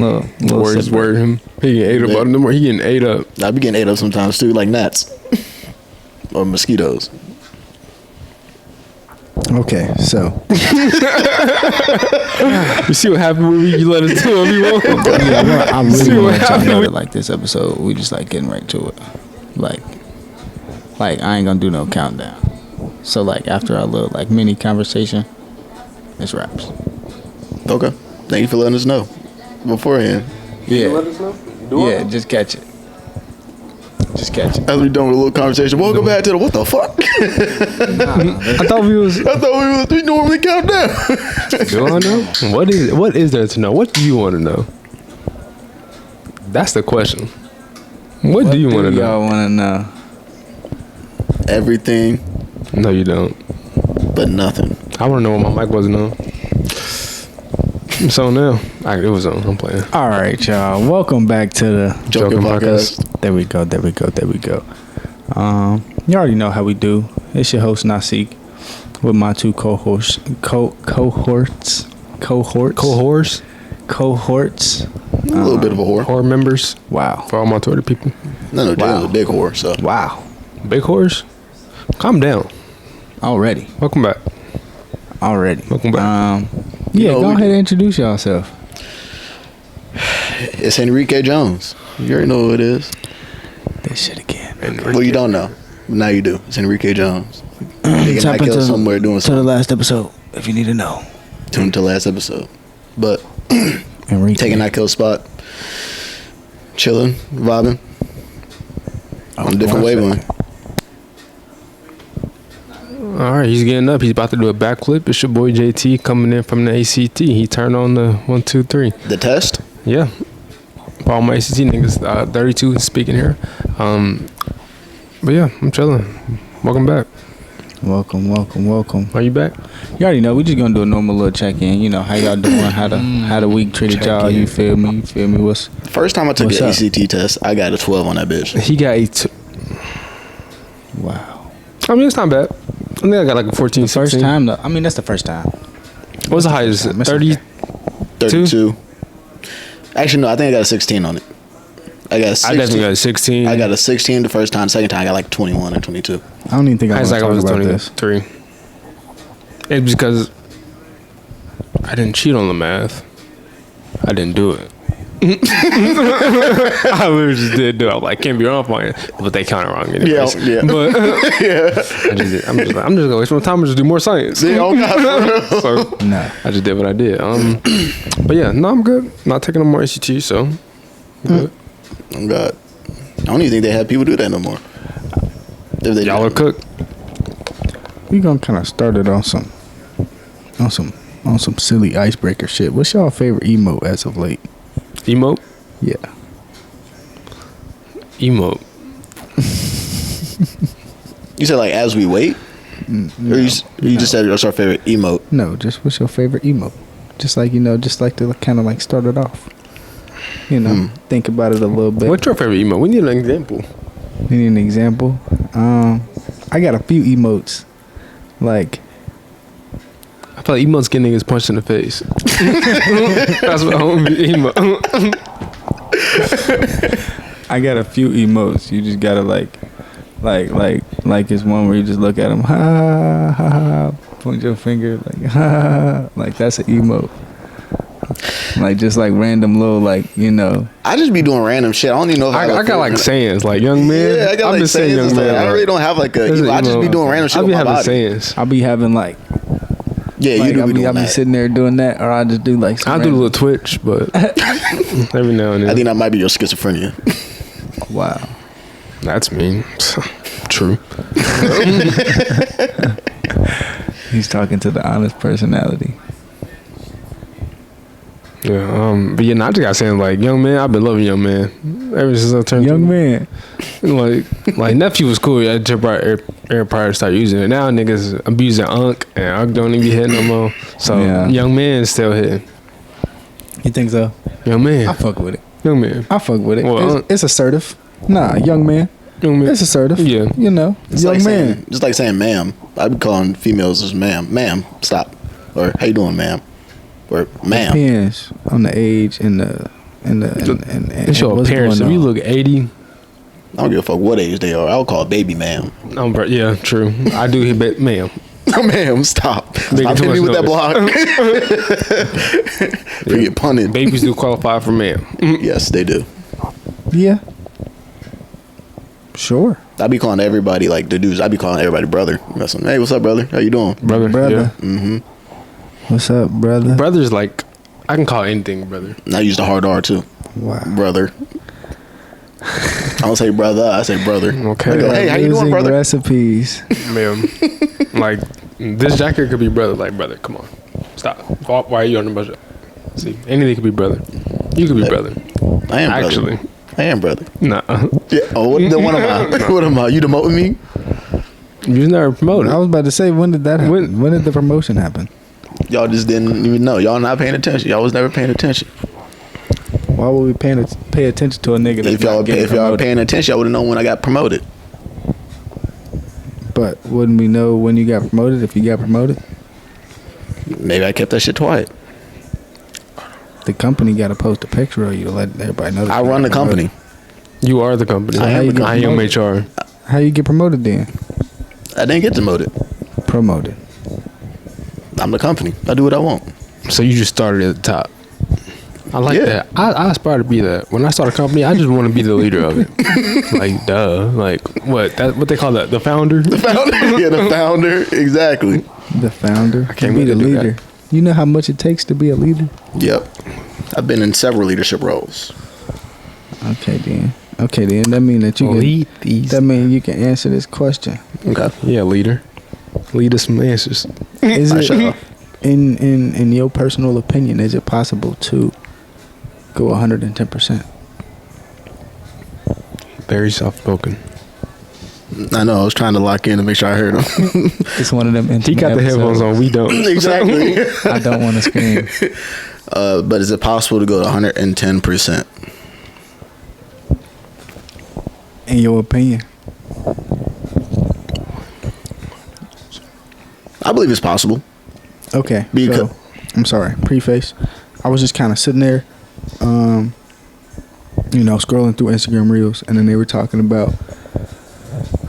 Little Words word him. He getting ate up. He getting ate up. I be getting ate up sometimes too, like gnats or mosquitoes. Okay, so You see what happened when you let us do what we want? yeah, I See really what want to happened know with- that like this episode, we just like getting right to it. Like I ain't gonna do no countdown. So like after our little like mini conversation, it's wraps. Okay. Thank you for letting us know beforehand. Let Yeah, us know. yeah, just catch it. Just catch it. As we done with a little conversation, welcome back to the what the fuck? I thought we was. I thought we normally count down. Do I know? What is there to know? What do you want to know? That's the question. What do you want to know? Y'all want to know? Everything, No, you don't. but nothing. I want to know what my mic wasn't on. So now, it was on. I'm playing. All right, y'all. Welcome back to the Joking podcast. There we go. You already know how we do. It's your host Nasik with my two cohorts. A little bit of a whore. Horror members Wow. for all my Twitter people. No, Jay's a big whore. So Wow. Big horse. Calm down. Already. Welcome back. Welcome back. Yeah, know, go we- ahead and introduce yourself. it's Enrique Jones. You already know who it is. This shit again. Well, you don't know. Now you do. It's Enrique Jones. Taking Tap Nykel into somewhere doing to the something. last episode if you need to know. Tune to last episode. But Enrique. taking Nykel's spot. Chilling, vibing. On a different wavelength. All right, he's getting up. He's about to do a backflip. It's your boy JT coming in from the ACT. He turned on the 1, 2, 3. The test? Yeah. For all my ACT niggas, 32 speaking here. But yeah, I'm chilling. Welcome back. Welcome. Are you back? You already know we just gonna do a normal little check-in. You know how y'all doing? How the week treated y'all? You feel me? What's First time I took What's the up? ACT test, I got a 12 on that bitch. He got a 2. wow? I mean, it's not bad. I think I got like a 14, The first 16. time though. I mean, that's the first time. What's the highest? time. It's 30? okay. 32. Actually, no, I think I got a 16 on it. I got a 16. I definitely got a 16. I got a 16 the first time. Second time, I got like 21 or 22. I don't even think I was want like to I talk was about this. 23. It's because I didn't cheat on the math. I didn't do it. I literally just did do it. I was like, can't be wrong for it, but they counted wrong anyways. Yeah. But Yeah. I'm just gonna waste my time and just do more science. See, oh God, for real. So Nah. I just did what I did. But yeah, no, I'm good. Not taking no more ACT, so I'm good. Oh God. I don't even think they have people do that no more. If they Y'all are do. cooked. We gonna kind of start it on some silly icebreaker shit. What's y'all favorite emote as of late? Emote. Yeah. Emote. You said like as we wait, or you just said what's our favorite emote? No, just what's your favorite emote? Just like just like to kind of like start it off. Think about it a little bit. What's your favorite emote? We need an example. You need an example? I got a few emotes. Like, I feel like emotes get niggas punched in the face. That's what homie emote. I got a few emotes. You just gotta like it's one where you just look at them, ha ha ha, point your finger, like ha, like that's an emote. Like just like random little I just be doing random shit. I don't even know if I got like sayings, like young man. Yeah, I got I've like been saying sayings. young man. I really don't have like a. There's an I just be emote. doing random shit I be with my having body. sayings. I'll be having like Yeah, you do I'll be doing be that. sitting there doing that, or I just do like some I do a random- little Twitch, but every now and I then. think that might be your schizophrenia. Wow. That's mean. True. He's talking to the honest personality. Yeah. But yeah, I just got saying like young man. I've been loving young man ever since I turned Young man. Like nephew was cool. I just brought Air start using it. Now niggas abusing Unk, and Unk don't even be hitting no more. So Yeah. young man is still hitting. You think so? Young man. I fuck with it. Young man. I fuck with it. Well, It's assertive. Nah, young man. Young man. It's assertive. Yeah. It's young like man. saying, just like saying ma'am. I be calling females as ma'am, stop, or how you doing, ma'am, or ma'am. Depends on the age and the It's your what's appearance. going If you on? look 80, I don't give a fuck what age they are. I'll call it baby ma'am. yeah, true. I do hit ma'am. Ma'am, stop. Making Stop too hitting me with much that block. For your punning. Babies do qualify for ma'am. Yes, they do. Yeah. Sure. I be calling everybody, like the dudes, I be calling everybody brother. That's like, hey, what's up, brother? How you doing? Brother. Brother. Yeah. What's up, brother? Brother's like, I can call anything brother. And I use the hard R too. Wow. Brother. I don't say brother, I say brother. Okay. I go, hey, how you doing, Losing brother? recipes. Ma'am. Like, this jacket could be brother. Like, brother, come on. Stop. Why are you on the budget? See, anything could be brother. You could be brother. I am brother. Actually. I am brother. Nah. Yeah. Oh, what am I? What am I? You demoting me? You was never promoted. I was about to say, when did that happen? When did the promotion happen? Y'all just didn't even know. Y'all not paying attention. Y'all was never paying attention. Why would we pay attention to a nigga that's If y'all were paying attention, y'all would have known when I got promoted. But wouldn't we know when you got promoted if you got promoted? Maybe I kept that shit quiet. The company got to post a picture of you to let everybody know. That I you run got the promoted. company. You are the company. I am the I am HR. How you get promoted then? I didn't get demoted. Promoted. I'm the company. I do what I want. So you just started at the top. I like Yeah. that. I aspire to be that. When I start a company, I just want to be the leader of it. Like, duh. Like, what they call that? The founder? The founder. Yeah, the founder. Exactly. The founder. I can't be wait the to do leader. that. You know how much it takes to be a leader? Yep. I've been in several leadership roles. Okay then. That mean that you Lead can. these. That mean you can answer this question. Okay. Yeah, leader. Lead us some answers. Is I it shall. in your personal opinion? Is it possible to go 110%? Very soft spoken. I know. I was trying to lock in to make sure I heard him. It's one of them. He got the headphones on. We don't. Exactly. I don't want to scream. But is it possible to go to 110%? In your opinion, I believe it's possible. okay. Because- So, I'm sorry. Preface. I was just kind of sitting there, scrolling through Instagram Reels, and then they were talking about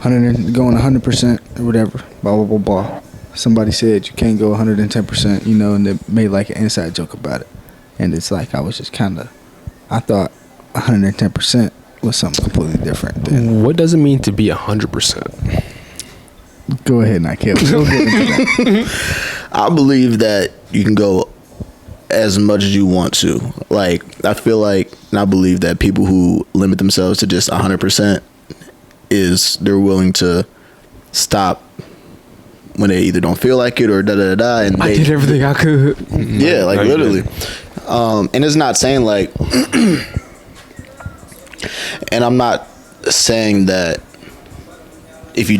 100% or whatever. Blah blah blah blah. Somebody said you can't go 110%, and they made like an inside joke about it. And it's like I thought 110% was something completely different. Than, What does it mean to be 100%? go ahead, Nykel. We'll get into that. I believe that you can go as much as you want to. Like, I feel like, and I believe that people who limit themselves to just 100% they're willing to stop when they either don't feel like it or da-da-da-da. And I they, did everything I could. Yeah, like No, you literally. And it's not saying like, and I'm not saying that if you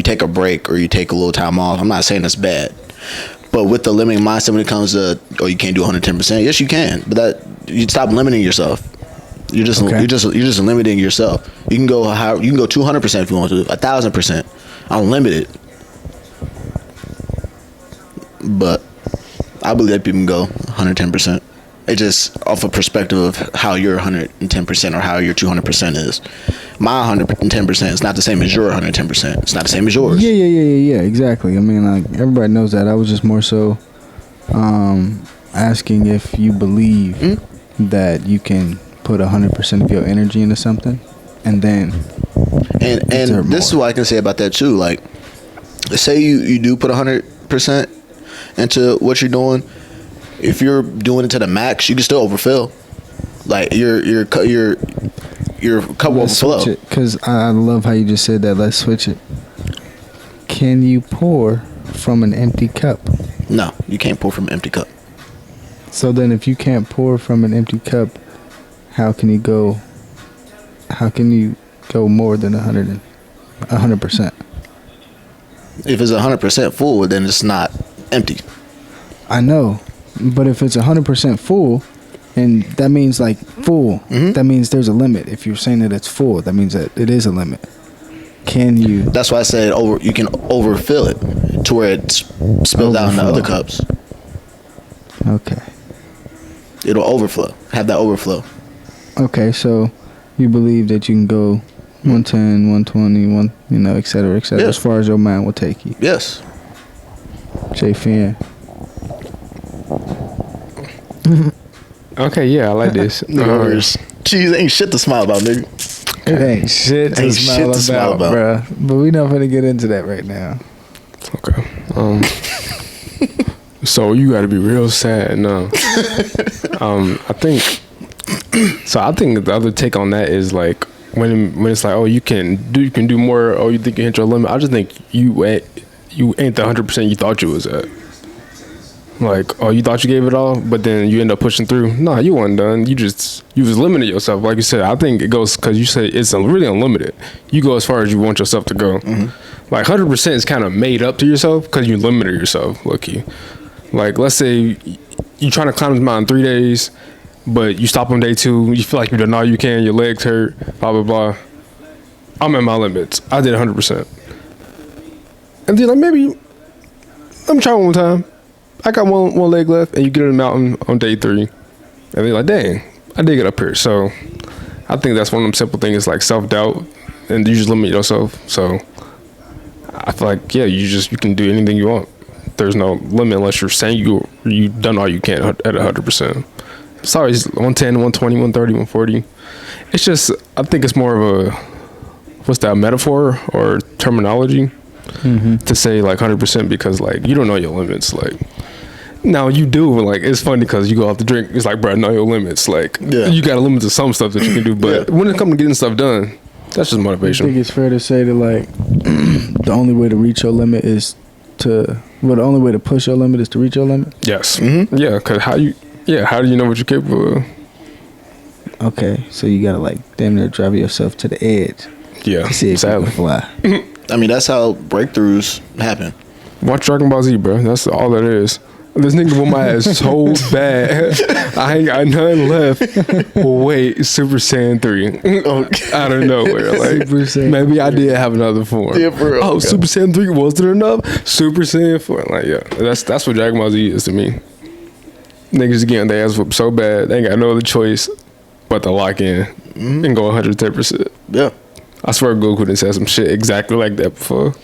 take a break or you take a little time off, I'm not saying that's bad. But with the limiting mindset when it comes to, you can't do 110%. Yes, you can, but that you stop limiting yourself. You're just limiting yourself. You can go 200% if you want to, 1,000%. I don't limit it, but I believe that people can go 110%. It's just off a perspective of how your 110% or how your 200% is. My 110% is not the same as your 110%. It's not the same as yours. Yeah, exactly. I mean, like, everybody knows that. I was just more so asking if you believe that you can put 100% of your energy into something, and then and this is what I can say about that too. Like, say you do put 100% into what you're doing. If you're doing it to the max, you can still overfill. Like your cup will overflow. Because I love how you just said that. Let's switch it. Can you pour from an empty cup? No, you can't pour from an empty cup. So then, if you can't pour from an empty cup, how can you go more than 100%? If it's 100% full, then it's not empty. I know, but if it's 100% full, and that means like full, that means there's a limit. If you're saying that it's full, that means that it is a limit. Can you? That's why I said you can overfill it to where it spills out into other cups. Okay. It'll overflow. Have that overflow. Okay, so you believe that you can go 110, 120, et cetera, Yeah. as far as your mind will take you. Yes. J Fin. Okay, yeah, I like this. Jeez, ain't shit to smile about, nigga. It ain't shit to Ain't smile shit to smile about, bruh. But we not gonna get into that right now. Okay. So you got to be real sad. No. I think. So I think the other take on that is like when it's like, oh, you can do more. Oh, you think you hit your limit. I just think you ain't the 100% you thought you was at. Like, oh, you thought you gave it all, but then you end up pushing through. No, you weren't done. You was limiting yourself. Like you said, I think it goes because you say it's really unlimited. You go as far as you want yourself to go. Mm-hmm. Like 100% is kind of made up to yourself because you limited yourself. Lucky. Like, let's say you trying to climb this mountain 3 days, but you stop on day 2. You feel like you've done all you can. Your legs hurt. Blah blah blah. I'm at my limits. I did 100%. And then like maybe let me try one more time. I got one leg left, and you get on the mountain on day 3, and they're like, "Dang, I did get up here." So, I think that's one of them simple things, like self-doubt, and you just limit yourself. So, I feel like you can do anything you want. There's no limit unless you're saying you've done all you can at 100%. It's always 110, 120, 130, 140. It's just I think it's more of a what's that metaphor or terminology to say like 100% because like you don't know your limits like. Now you do, like it's funny because you go out to drink. It's like, bro, know your limits. Like, you got a limit to some stuff that you can do, but when it comes to getting stuff done, that's just motivation. I think it's fair to say that like the only way to reach your limit is the only way to push your limit is to reach your limit. Yes. Mm-hmm. Yeah. Because how do you know what you're capable of? Okay, so you gotta like damn near drive yourself to the edge. Yeah. To see if you can fly. I mean, that's how breakthroughs happen. Watch Dragon Ball Z, bro. That's all that is. This nigga whooped my ass so bad. I ain't got nothing left. Wait, Super Saiyan 3. Out of nowhere. Like, maybe I did have another form. Yeah, for real. Super Saiyan 3 wasn't enough? Super Saiyan 4. Like, yeah. That's what Dragon Ball Z is to me. Niggas getting their ass whooped so bad, they ain't got no other choice but to lock in and go 110%. Yeah. I swear Goku done said some shit exactly like that before.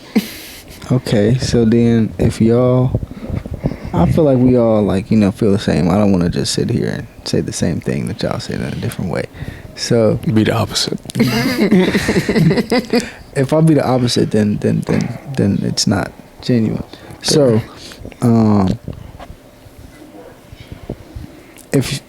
Okay, so then if y'all... I feel like we all feel the same. I don't want to just sit here and say the same thing that y'all said in a different way. So be the opposite. If I be the opposite, then it's not genuine. So, if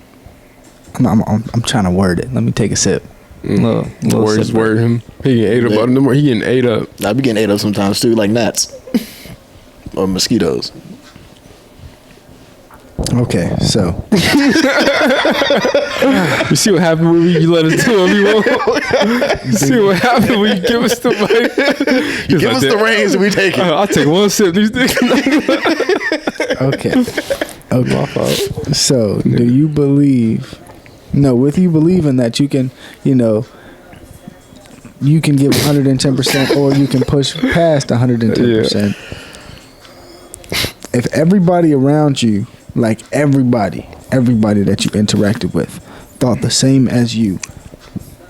I'm trying to word it. Let me take a sip. Little Words word him. He getting ate up. He getting ate up. I be getting ate up sometimes too, like gnats or mosquitoes. Okay, so you see what happened when you let us do what we want? You see what happened when you give us the mic? You give us the reins and we take it. I'll take one sip. These things. Okay. So, do you believe? No, with you believing that you can, you can give 110%, or you can push past 110%. If everybody around you, like everybody that you interacted with, thought the same as you,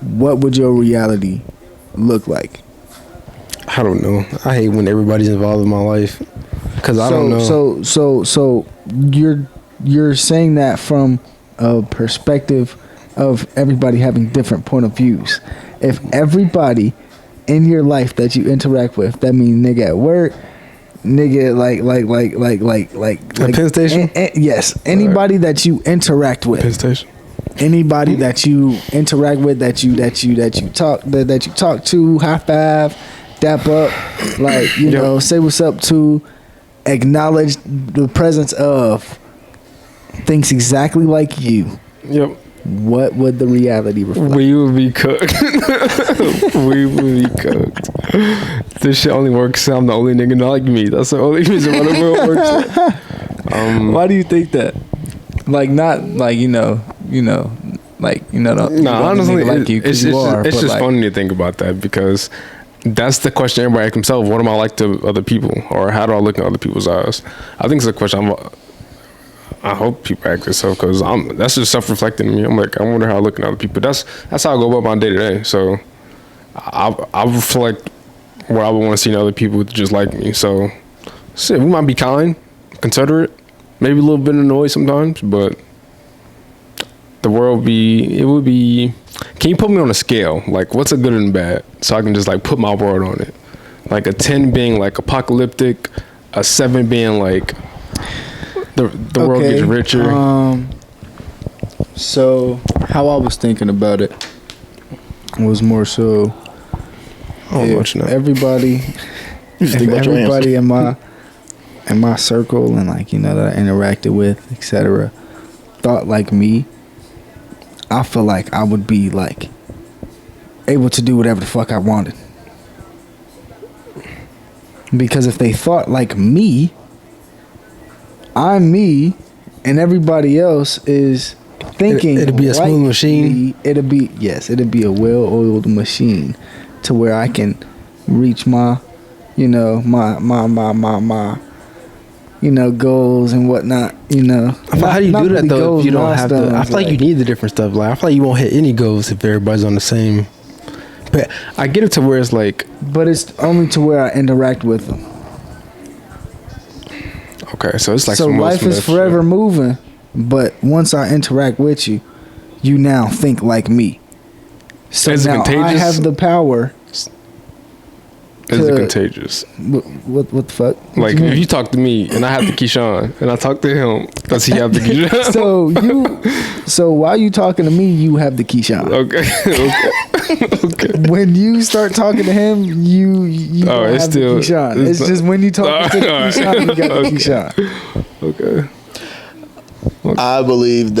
what would your reality look like? I don't know. I hate when everybody's involved in my life because I don't know. So you're saying that from a perspective of everybody having different point of views. If everybody in your life that you interact with, that means nigga at work, nigga like Penn Station. Yes, anybody that you interact with. Penn Station. Anybody that you interact with, that you talk to, high five, dap up, like say what's up to, acknowledge the presence of, thinks exactly like you. Yep. What would the reality reflect? We would be cooked. We would be cooked. This shit only works. I'm the only nigga not like me. That's the only reason why the world works. Why do you think that? Like, not like honestly, like you, it's just funny to think about that because that's the question everybody asks themselves. What am I like to other people, or how do I look in other people's eyes? I think it's a question I hope people act this up because that's just self-reflecting to me. I'm like, I wonder how I look at other people. That's how I go about my day to day. So I reflect where I would want to see in other people just like me. So shit, we might be kind, considerate, maybe a little bit annoyed sometimes, but the world would be. Can you put me on a scale? Like, what's a good and bad? So I can just like put my word on it. Like a 10 being like apocalyptic, a 7 being like the world gets richer. So how I was thinking about it was more so everybody in my circle and like, you know, that I interacted with, etc., thought like me, I feel like I would be like able to do whatever the fuck I wanted. Because if they thought like me, I'm me, and everybody else is thinking it'd be a like smooth machine. me, it'd be a well-oiled machine to where I can reach my, you know, my you know, goals and whatnot, you know. How do you do that though if you don't have to? I feel like you like, need the different stuff. Like I feel like you won't hit any goals if everybody's on the same. But I get it to where it's like, but it's only to where I interact with them. okay, so it's like so life is forever moving, but once I interact with you, you now think like me. So is now it contagious? I have the power. Is it contagious? What the fuck? Like if you talk to me and I have the Keyshawn and I talk to him, does he have the Keyshawn? So while you talking to me, you have the Keyshawn. Okay. When you start talking to him, you don't it's have still, the Keyshawn. It's just when you talk to the Keyshawn, you got the Keyshawn. Okay. I believe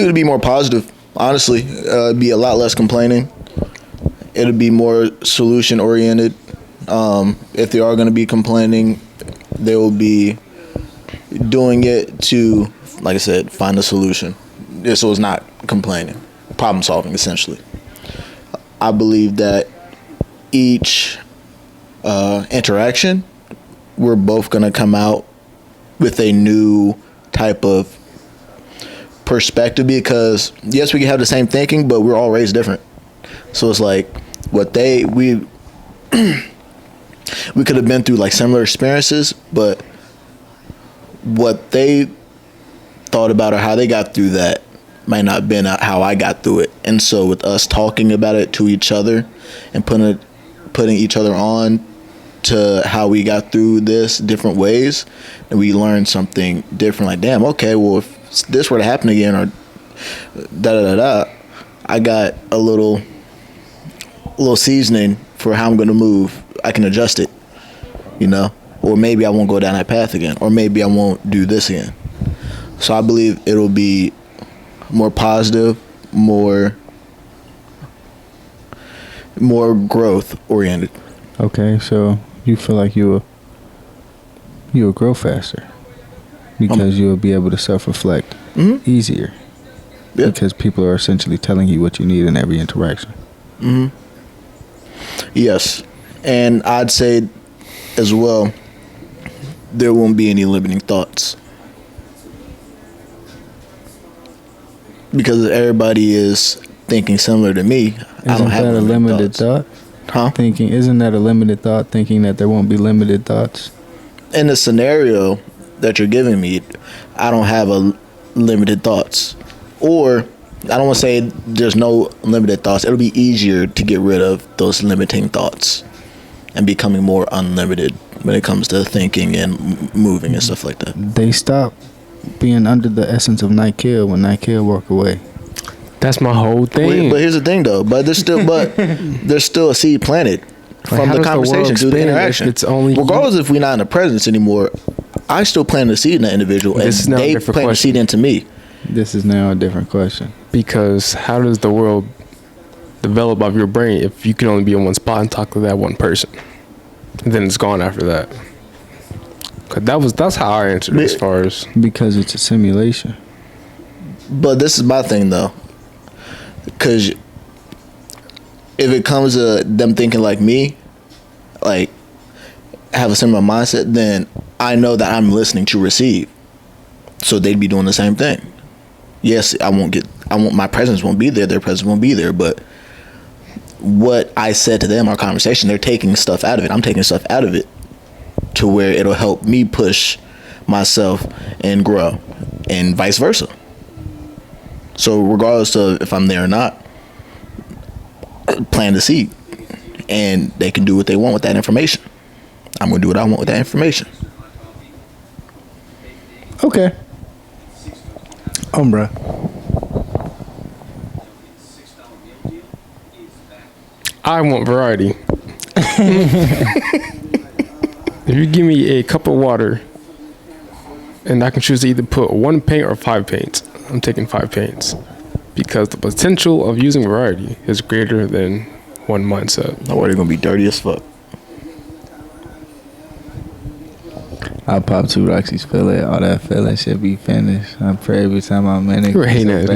it'd be more positive. Honestly, it'd be a lot less complaining. It'll be more solution oriented. If they are going to be complaining, they will be doing it to, like I said, find a solution. So it's not complaining, problem solving essentially. I believe that each interaction, we're both going to come out with a new type of perspective because yes, we can have the same thinking, but we're all raised different. So it's like we could have been through like similar experiences, but what they thought about or how they got through that might not have been how I got through it. And so with us talking about it to each other and putting each other on to how we got through this different ways, and we learned something different. Like, damn, okay, well if this were to happen again or I got a little seasoning for how I'm going to move. I can adjust it, you know, or maybe I won't go down that path again, or maybe I won't do this again. So I believe it'll be more positive, more growth oriented. Okay, so you feel like you'll grow faster because you'll be able to self-reflect easier. Yeah. Because people are essentially telling you what you need in every interaction. Mm-hmm. Yes. And I'd say as well, there won't be any limiting thoughts. Because everybody is thinking similar to me. I don't have a limited thought? Huh? Isn't that a limited thought, thinking that there won't be limited thoughts? In the scenario that you're giving me, I don't have a limited thoughts. Or I don't want to say there's no limited thoughts. It'll be easier to get rid of those limiting thoughts and becoming more unlimited when it comes to thinking and moving and stuff like that. They stop being under the essence of Nykel when Nykel walk away. That's my whole thing. But here's the thing, though. There's still a seed planted from the conversation to the interaction. It's only regardless if we're not in the presence anymore. I still plant a seed in that individual, and they plant a seed into me. This is now a different question. Because how does the world develop of your brain if you can only be in one spot and talk to that one person? And then it's gone after that. Cause that's how I answered it as far as... Because it's a simulation. But this is my thing, though. Because if it comes to them thinking like me, like have a similar mindset, then I know that I'm listening to receive. So they'd be doing the same thing. Yes, my presence won't be there, their presence won't be there, but what I said to them, our conversation, they're taking stuff out of it. I'm taking stuff out of it to where it'll help me push myself and grow, and vice versa. So regardless of if I'm there or not, plant the seed, and they can do what they want with that information. I'm gonna do what I want with that information. Okay. Bruh. I want variety. If you give me a cup of water and I can choose to either put 1 paint or 5 paints, I'm taking 5 paints, because the potential of using variety is greater than one mindset. My water gonna be dirty as fuck. I pop 2 Roxy's fillet. All that fillet should be finished. I pray every time I'm in it. You're hating that.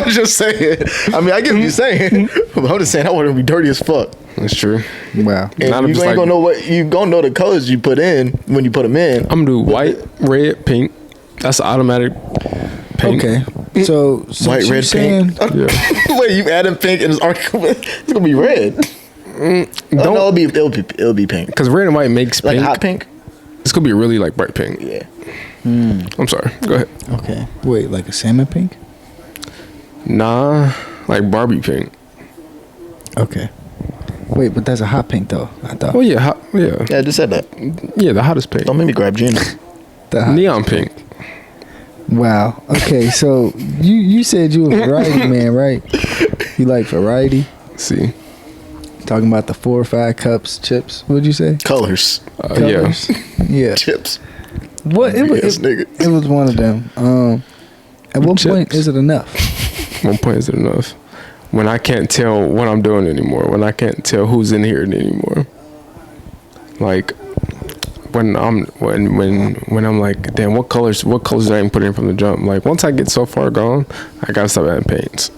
I'm just saying. I mean, I get what you're saying. But I'm just saying, I want to be dirty as fuck. That's true. Wow. And you ain't gonna know you gonna know the colors you put in when you put them in. I'm gonna do white, red, pink. That's automatic pink. Okay. So white, red, pink. Yeah. Wait, you adding pink and it's gonna be red. No, it'll be pink. Because red and white makes like pink. hot pink. It's gonna be really like bright pink. Yeah. I'm sorry. Go ahead. Okay. Wait, like a salmon pink? Nah, like Barbie pink. Okay. Wait, but that's a hot pink though. I thought. Oh yeah, hot, yeah. Yeah, I just said that. Yeah, the hottest pink. Don't make me grab Gina. The hot. Neon pink. Wow. Okay, so you said you a variety man, right? You like variety? See. Talking about the 4 or 5 cups, chips. What'd you say? Colors. Yeah. Colors? Yeah. Chips. What? It was one of them. At what point Chips. is it enough? One point is it enough? When I can't tell what I'm doing anymore. When I can't tell who's in here anymore. Like when I'm like, damn, what colors did I even put in from the jump? Like once I get so far gone, I gotta stop adding paints.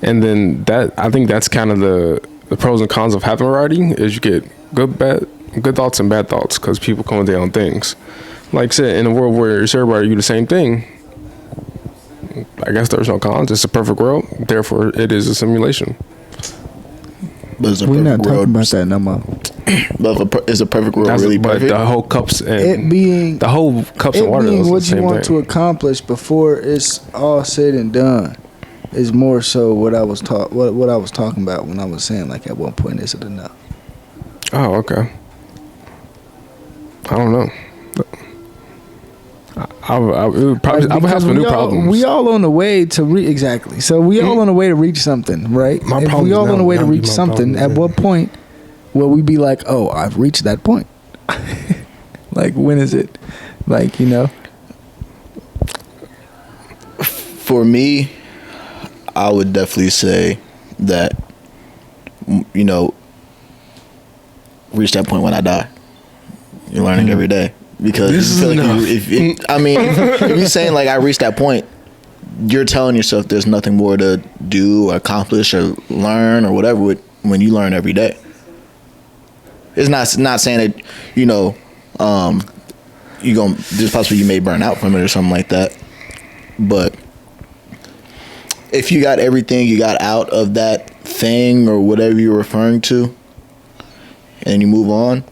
And then I think that's kind of the pros and cons of having variety is you get good thoughts and bad thoughts because people come with their own things. Like I said, in a world where it's everybody do the same thing, I guess there's no cons. It's a perfect world. Therefore, it is a simulation. But We're not talking about that no more. But is a perfect world really perfect? The whole cups and It being the whole cups and water being is the what you same want thing. to accomplish before it's all said and done is more so what I was talking about when I was saying like at what point is it enough? Oh, okay. I don't know. I would have some new problems. We all on the way to exactly. So we all on the way to reach something, right? My If problem we is all now- on the way to now be reach my something, problem, at yeah. what point will we be like, oh, I've reached that point? Like when is it? Like, you know? For me, I would definitely say that, you know, reach that point when I die. You're learning every day. Because This is enough. if you're saying like I reached that point, you're telling yourself there's nothing more to do or accomplish or learn or whatever when you learn every day. It's not saying that, you know, there's possibly you may burn out from it or something like that. But if you got everything you got out of that thing or whatever you're referring to and you move on,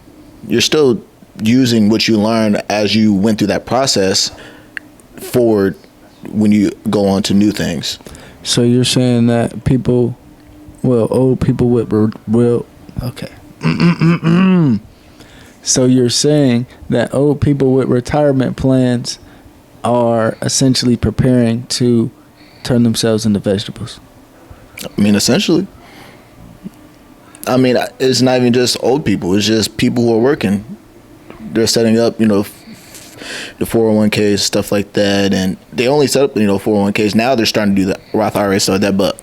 you're still using what you learned as you went through that process forward when you go on to new things. So you're saying that old people will okay. So you're saying that old people with retirement plans are essentially preparing to turn themselves into vegetables. I mean, essentially. I mean, it's not even just old people. It's just people who are working. They're setting up, you know, the 401ks, stuff like that. And they only set up, you know, 401ks. Now they're starting to do the Roth IRA, stuff like that. But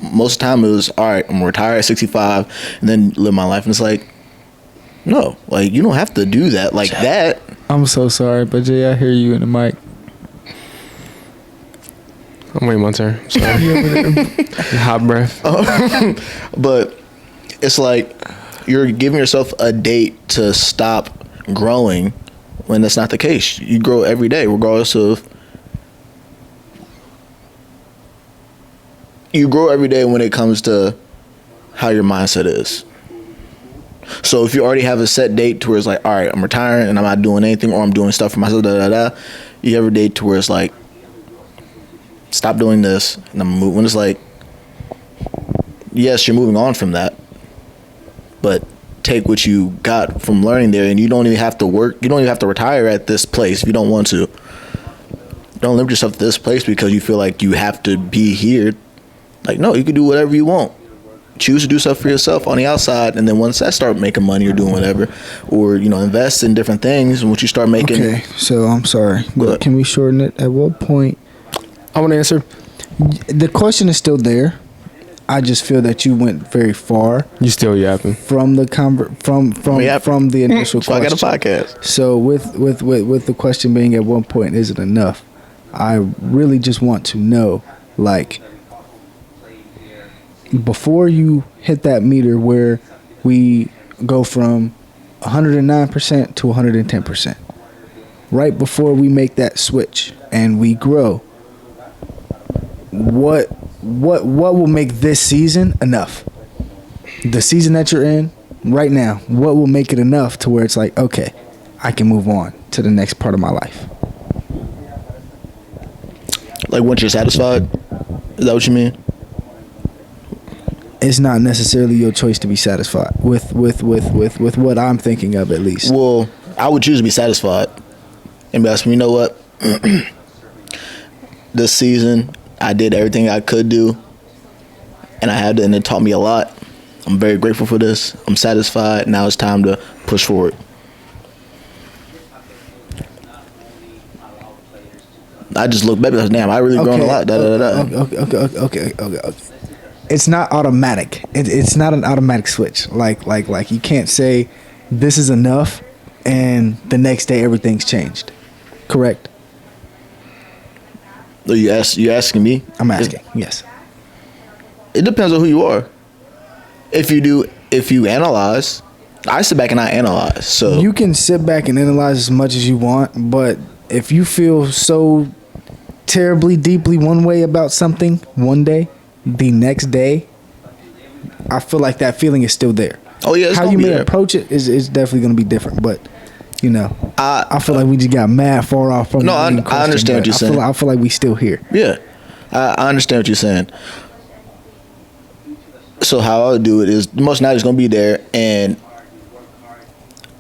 most of the time it was, all right, I'm retired at 65 and then live my life. And it's like, no, like, you don't have to do that like that. I'm so sorry, but Jay, I hear you in the mic. I'm waiting my turn. Sorry. Hot breath. But it's like you're giving yourself a date to stop growing when that's not the case. You grow every day, regardless of. You grow every day when it comes to how your mindset is. So if you already have a set date to where it's like, all right, I'm retiring and I'm not doing anything, or I'm doing stuff for myself, you have a date to where it's like, stop doing this and I'm moving. When it's like, yes, you're moving on from that, but take what you got from learning there, and you don't even have to work. You don't even have to retire at this place if you don't want to. Don't limit yourself to this place because you feel like you have to be here. Like, no, you can do whatever you want. Choose to do stuff for yourself on the outside, and then once that start making money or doing whatever, or invest in different things, and once you start making. Okay, so I'm sorry, but can we shorten it? At what point? I want to answer. The question is still there. I just feel that you went very far. You still yapping from the from the initial so question. I got a podcast. So with the question being at what point is it enough? I really just want to know, like, before you hit that meter where we go from 109% to 110%, right before we make that switch and we grow, what will make this season enough? The season that you're in right now, what will make it enough to where it's like, okay, I can move on to the next part of my life? Like, once you're satisfied? Is that what you mean? It's not necessarily your choice to be satisfied with what I'm thinking of, at least. Well, I would choose to be satisfied and be asking, you know what? This season, I did everything I could do, and I had to, and it taught me a lot. I'm very grateful for this. I'm satisfied. Now it's time to push forward. I just look back and damn, I really grown a lot. Okay. It's not automatic. It's not an automatic switch. Like you can't say this is enough, and the next day everything's changed. Correct? You asking me? I'm asking. Yes. It depends on who you are. If you analyze, I sit back and I analyze. So you can sit back and analyze as much as you want, but if you feel so terribly deeply one way about something one day, the next day, I feel like that feeling is still there. Oh yeah, how you may approach it is definitely going to be different, but I feel like we just got mad far off from. No, I understand what you're saying. I feel like we still here. Yeah, I understand what you're saying. So how I'll do it is, the most knowledge is going to be there, and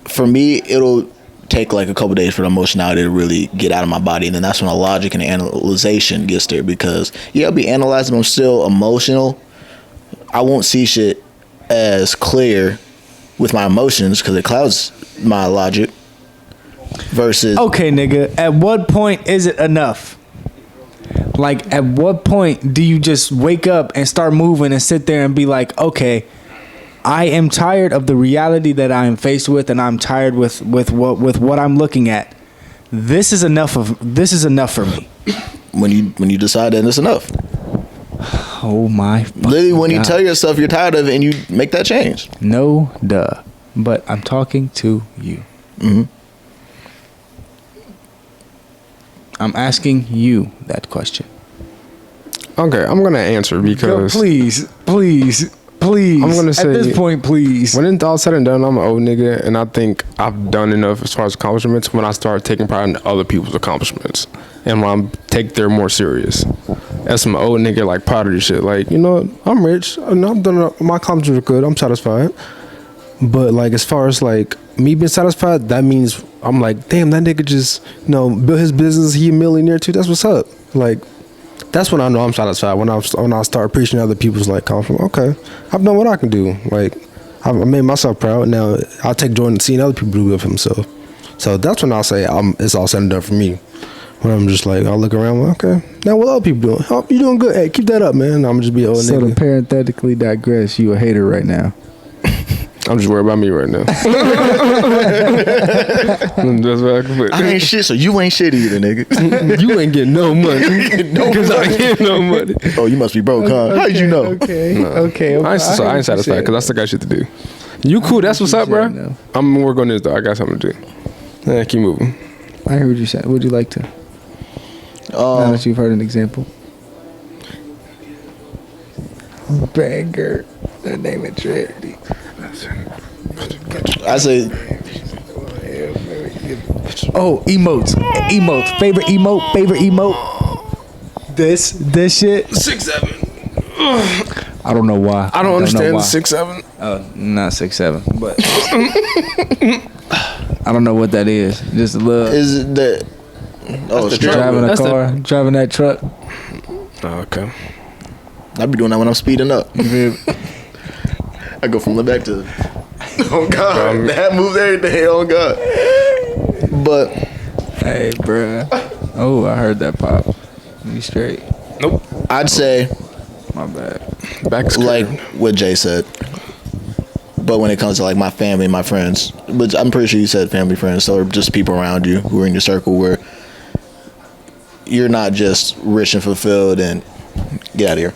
for me, it'll take like a couple days for the emotionality to really get out of my body, and then that's when the logic and the analyzation gets there, because I'll be analyzing, but I'm still emotional. I won't see shit as clear with my emotions because it clouds my logic versus. Okay, nigga, at what point is it enough? Like, at what point do you just wake up and start moving and sit there and be like, okay, I am tired of the reality that I am faced with, and I'm tired with what I'm looking at. This is enough for me. When you decide that it's enough. Oh my! Literally, when God. you tell yourself you're tired of it and you make that change. No, duh. But I'm talking to you. Mm-hmm. I'm asking you that question. Okay, I'm gonna answer because please. I'm gonna say at this point, please. When it's all said and done, I'm an old nigga, and I think I've done enough as far as accomplishments. When I start taking pride in other people's accomplishments, and when I take them more serious, as some old nigga like proud of this shit. Like, I'm rich, and I've done my accomplishments are good. I'm satisfied. But like, as far as like me being satisfied, that means I'm like, damn, that nigga just built his business. He a millionaire too. That's what's up. Like, that's when I know I'm satisfied. When I start appreciating other people's like compliment. Okay, I've done what I can do. Like, I made myself proud. Now I'll take joy in seeing other people do it for themselves. So that's when I'll say it's all said and done for me. When I'm just like, I'll look around. Okay, now what other people doing? Oh, you doing good? Hey, keep that up, man. I'm just be an old nigga. So to parenthetically digress, you a hater right now. I'm just worried about me right now. That's what I can put. I ain't shit, so you ain't shit either, nigga. You ain't getting no money. Because I ain't getting no money. Oh, you must be broke, huh? How did you know? Okay. I ain't satisfied because I still got shit to do. You cool? That's what's up, bro. I'm working on this though. I got something to do. Yeah, keep moving. I heard what you said. Would you like to? Now that you've heard an example. Banger. The name of tragedy. I say, Oh, emotes. Emotes. Favorite emote. Favorite emote. This shit. 6'7". I don't know why. I don't understand know the why. 6'7". Not 6'7", but I don't know what that is. Just a little is it the? Oh, the straight truck. driving a That's car, driving that truck. Oh, okay. I be doing that when I'm speeding up. I go from the back to. Oh God, that moves everything. Oh God. But Hey, bruh. Oh, I heard that pop. You straight? Nope. I'd say My bad. Back is like what Jay said. But when it comes to like my family, my friends, but I'm pretty sure you said family, friends, so just people around you who are in your circle where you're not just rich and fulfilled and get out of here.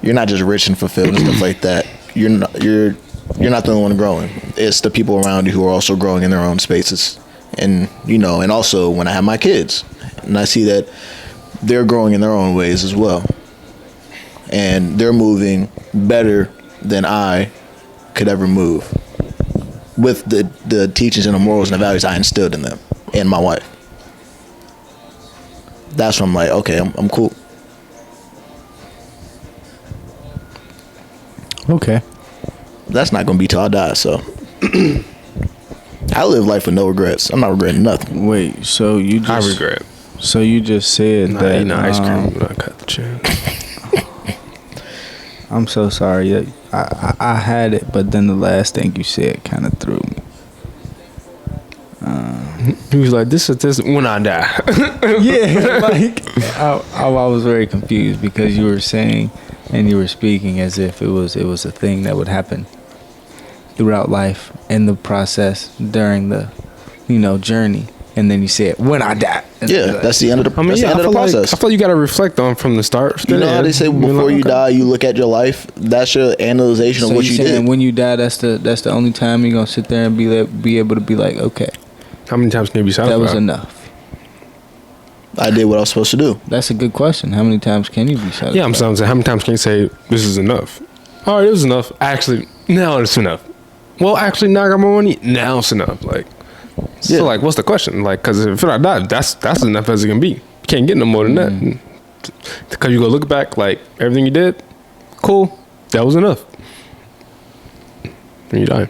You're not just rich and fulfilled and stuff like that. You're not the only one growing. It's the people around you who are also growing in their own spaces. And and also when I have my kids and I see that they're growing in their own ways as well. And they're moving better than I could ever move with the teachings and the morals and the values I instilled in them and my wife. That's when I'm like, okay, I'm cool. Okay. That's not gonna be till I die, so I live life with no regrets. I'm not regretting nothing. Wait. So you just? I regret. So you just said Not that eating ice cream when I cut the chair. I'm so sorry. I had it, but then the last thing you said kind of threw me. He was like, "This is when I die." Yeah, like I was very confused because you were saying and you were speaking as if it was a thing that would happen throughout life in the process during the journey, and then you said when I die. And Yeah, that's the end of the. I mean, that's yeah, the end of the process. I feel like you got to reflect on from the start. You know how they say before you die, you look at your life. That's your analyzation So of what you you saying did. when you die, that's the only time you're gonna sit there and be able to be like, okay, How many times can you be satisfied? that was enough. I did what I was supposed to do. That's a good question. How many times can you be satisfied? Yeah, I'm saying, how many times can you say this is enough? All right, it was enough. Actually, now it's enough. Well, actually, now I got more money. Now it's enough. Like, so Yeah. like, what's the question? Like, because if I die, that's enough as it can be. You can't get no more than that. Because you go look back, like everything you did, cool. That was enough. And you die.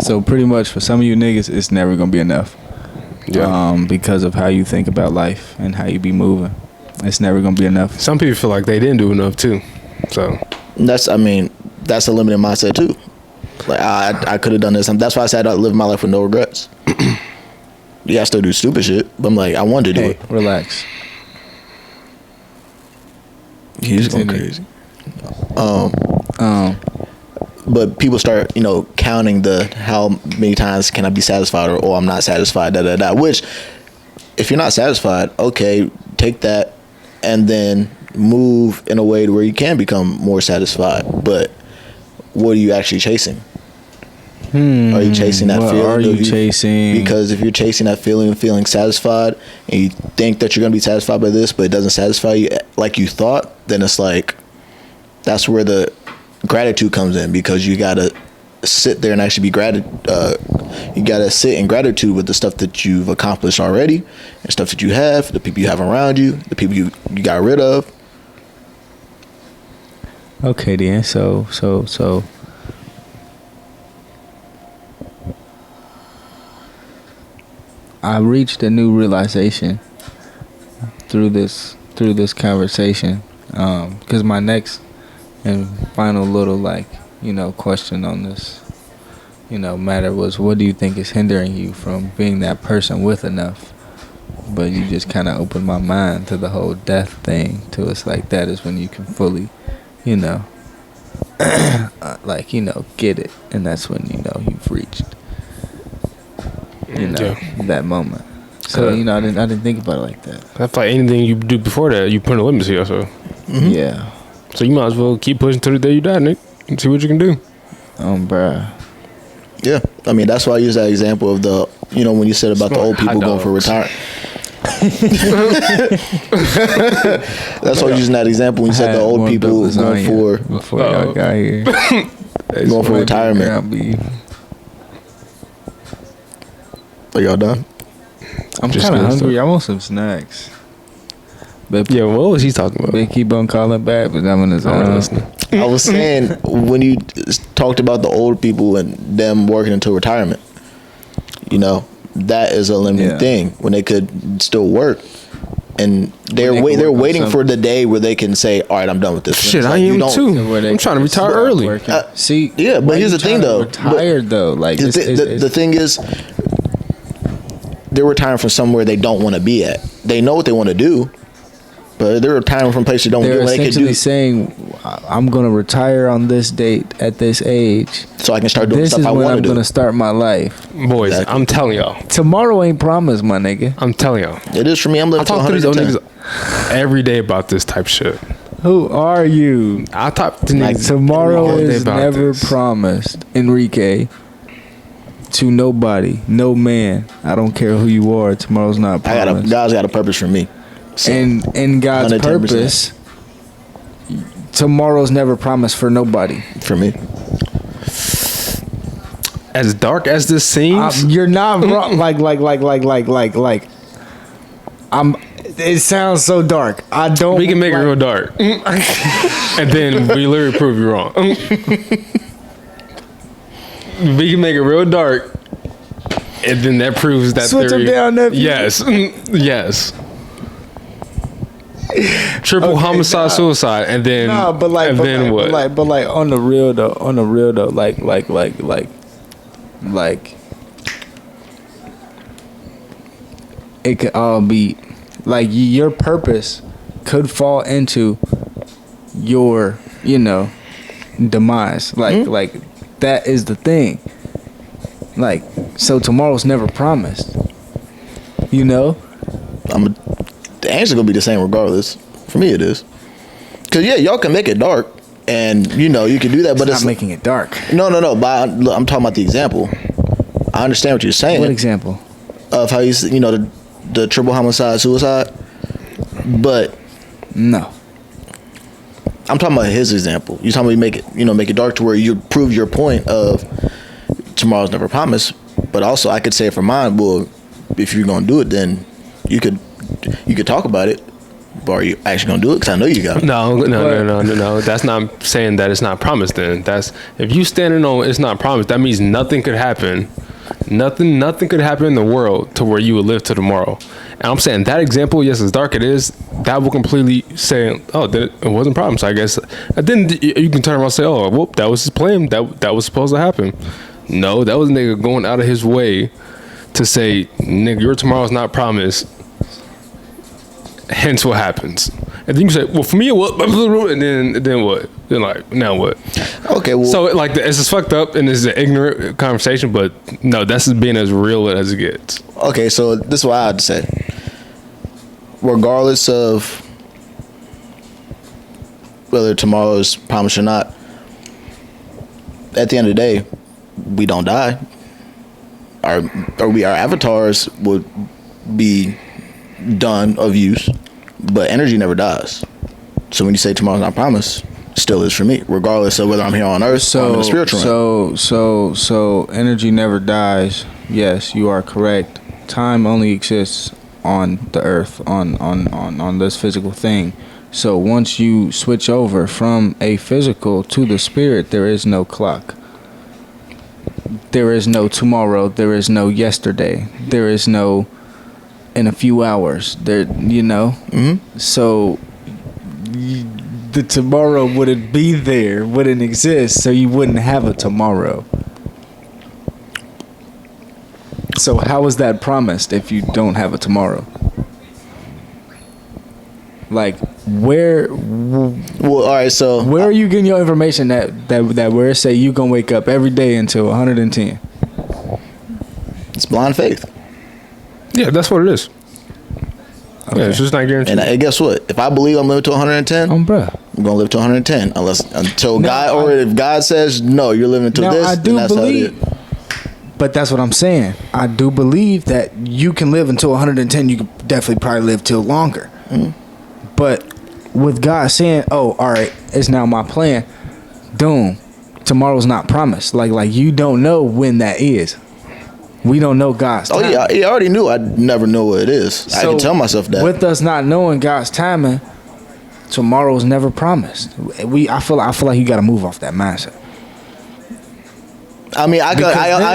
So pretty much for some of you niggas, it's never gonna be enough. Yeah. Because of how you think about life and how you be moving, it's never gonna be enough. Some people feel like they didn't do enough too. So That's a limited mindset too. Like I could have done this. That's why I said I live my life with no regrets. Yeah, I still do stupid shit, but I'm like, I wanted to do Hey, it. relax. He's going Continue. crazy. But people start, counting how many times can I be satisfied, or I'm not satisfied, Which, if you're not satisfied, okay, take that and then move in a way to where you can become more satisfied. But what are you actually chasing? Are you chasing that What feeling? are you chasing? Because if you're chasing that feeling, feeling satisfied, and you think that you're gonna be satisfied by this, but it doesn't satisfy you like you thought, then it's like that's where the gratitude comes in, because you gotta sit there and actually be you gotta sit in gratitude with the stuff that you've accomplished already, and stuff that you have, the people you have around you, the people you got rid of. Okay, then. So. I reached a new realization through this conversation, because my next and final little question on this matter was, what do you think is hindering you from being that person with enough? But you just kind of opened my mind to the whole death thing, to it's like that is when you can fully get it, and that's when you've reached that moment. So I didn't think about it like that. I feel like anything you do before that, you put a limit to yourself. Yeah. So you might as well keep pushing till the day you die, Nick, and see what you can do. Bruh. Yeah, I mean that's why I use that example of the, you know, when you said about the old people going for retirement. That's why I'm using that example when you said the old people going for before y'all got here. Going for retirement. Are y'all done? I'm kind of hungry. I want some snacks. But yeah, what was he talking about? They keep on calling back, but I'm in his listening. I was saying when you talked about the old people and them working until retirement, you know, that is a limiting thing when they could still work, and they're waiting for the day where they can say, "All right, I'm done with this." Shit, I am too. I'm trying to retire early. See, yeah, but here's the thing, though. Retired though, like the thing is, they're retiring from somewhere they don't want to be at. They know what they want to do, but they're retiring from places they don't do. They're essentially saying, "I'm going to retire on this date at this age, so I can start doing stuff I want to do. This is when I'm going to start my life." Boys, exactly. I'm telling y'all, tomorrow ain't promised, my nigga. I'm telling y'all, it is for me. I'm living to 110 every day about this type shit. Who are you? I talk to like tomorrow is never promised, Enrique. To nobody, no man. I don't care who you are. Tomorrow's not promised. God's got a purpose for me. So, and in God's 110%. Purpose, tomorrow's never promised for nobody. For me. As dark as this seems, you're not wrong. like. It sounds so dark. I don't. We can make it real dark, and then we literally prove you wrong. We can make it real dark, and then that proves that switch theory. Them down, nephew. Yes, yes. Triple homicide, suicide, and then but what? But on the real though, like it could all be like your purpose could fall into your, you know, demise. Like that is the thing. Like, so tomorrow's never promised. You know? The answer gonna be the same regardless. For me, it is. Cause yeah, y'all can make it dark, and you know you can do that, but it's not making it dark. No. But I'm talking about the example. I understand what you're saying. What example? Of how you know the triple homicide, suicide, but no. I'm talking about his example. You're talking about make it dark to where you prove your point of tomorrow's never promised. But also, I could say for mine, well, if you're gonna do it, then you could talk about it. But are you actually gonna do it? Because I know you got it. No. That's not saying that it's not promised. Then that's if you standing on it's not promised. That means nothing could happen. Nothing could happen in the world to where you would live to tomorrow. And I'm saying that example, yes, as dark it is, that will completely say, oh, that it wasn't promised. I guess. And then you can turn around and say, oh, whoop, that was his plan. That was supposed to happen. No, that was a nigga going out of his way to say, nigga, your tomorrow's not promised. Hence what happens. And then you say, well, for me, what? And then what? Then like, now what? Okay, well. So like, it's just fucked up and it's an ignorant conversation, but no, that's just being as real as it gets. Okay, so this is what I had to say. Regardless of whether tomorrow is promised or not, at the end of the day, we don't die. Our avatars would be done of use, but energy never dies. So when you say tomorrow's not promised, still is for me, regardless of whether I'm here on earth or I'm in the spiritual realm. So energy never dies. Yes, you are correct. Time only exists on the earth, on this physical thing. So once you switch over from a physical to the spirit, there is no clock. There is no tomorrow. There is no yesterday. There is no in a few hours. There, you know. Mm-hmm. So the tomorrow wouldn't be there, wouldn't exist. So you wouldn't have a tomorrow. So how is that promised if you don't have a tomorrow? Like where? Well, all right. So where are you getting your information that where it say you gonna wake up every day until 110? It's blind faith. Yeah, that's what it is. Okay. Yeah, it's just not guaranteed. And guess what? If I believe I'm living to 110, I'm gonna live to 110 until God, or if God says no, you're living to this. I do believe. But that's what I'm saying. I do believe that you can live until 110. You could definitely probably live till longer. But with God saying, "Oh, all right, it's now my plan." Doom. Tomorrow's not promised. Like you don't know when that is. We don't know God's timing. Oh yeah, I already knew. I'd never know what it is. I can tell myself that. With us not knowing God's timing, tomorrow's never promised. I feel like you got to move off that mindset. I mean, I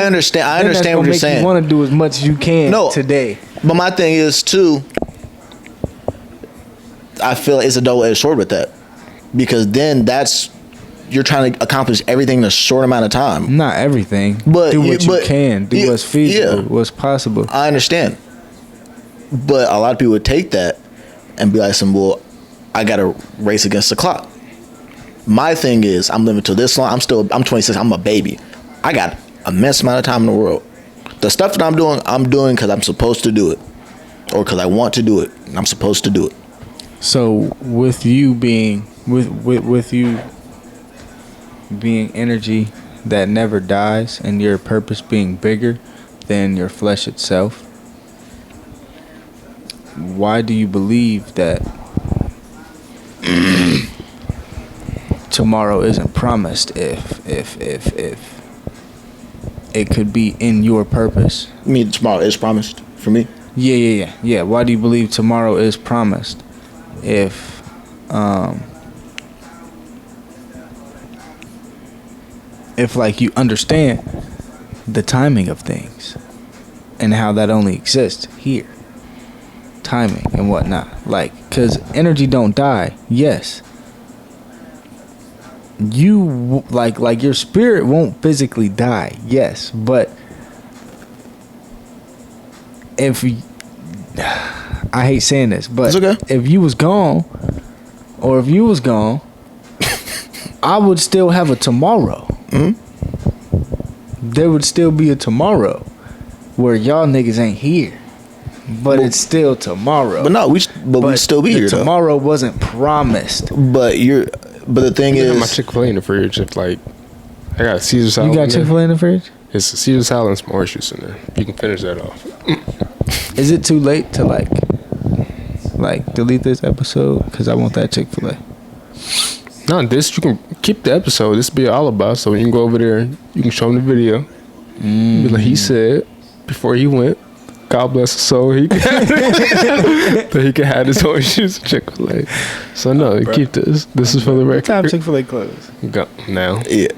understand. I understand what you're saying. You want to do as much as you can today. But my thing is too. I feel it's a double-edged sword with that, because then you're trying to accomplish everything in a short amount of time. Not everything, but do what you can. Do what's feasible, what's possible. I understand, but a lot of people would take that and be like, "Well, I got to race against the clock." My thing is, I'm living till this long. I'm 26. I'm a baby. I got immense amount of time in the world. The stuff that I'm doing because I'm supposed to do it, or because I want to do it. And I'm supposed to do it. So with you being with you being energy that never dies, and your purpose being bigger than your flesh itself, why do you believe that tomorrow isn't promised if it could be in your purpose? I mean, tomorrow is promised for me. Yeah. Why do you believe tomorrow is promised if like you understand the timing of things and how that only exists here, timing and whatnot, like, because energy don't die. Yes, you like your spirit won't physically die. Yes, but if I hate saying this, but it's okay. if you was gone, I would still have a tomorrow. There would still be a tomorrow where y'all niggas ain't here, but it's still tomorrow. But no, we'd still be here. Tomorrow wasn't promised. But the thing is, my Chick-fil-A in the fridge. It's like I got Caesar salad. You got Chick-fil-A in the fridge? It's Caesar salad and some orange juice in there. You can finish that off. Is it too late to like delete this episode? Because I want that Chick-fil-A. Not this. You can keep the episode. This be all about. So when you can go over there, you can show him the video. Be like he said before he went, God bless his soul. He can have his own shoes Chick-fil-A. So no, keep this. This is for the record. What time Chick-fil-A close? Go now. Yeah.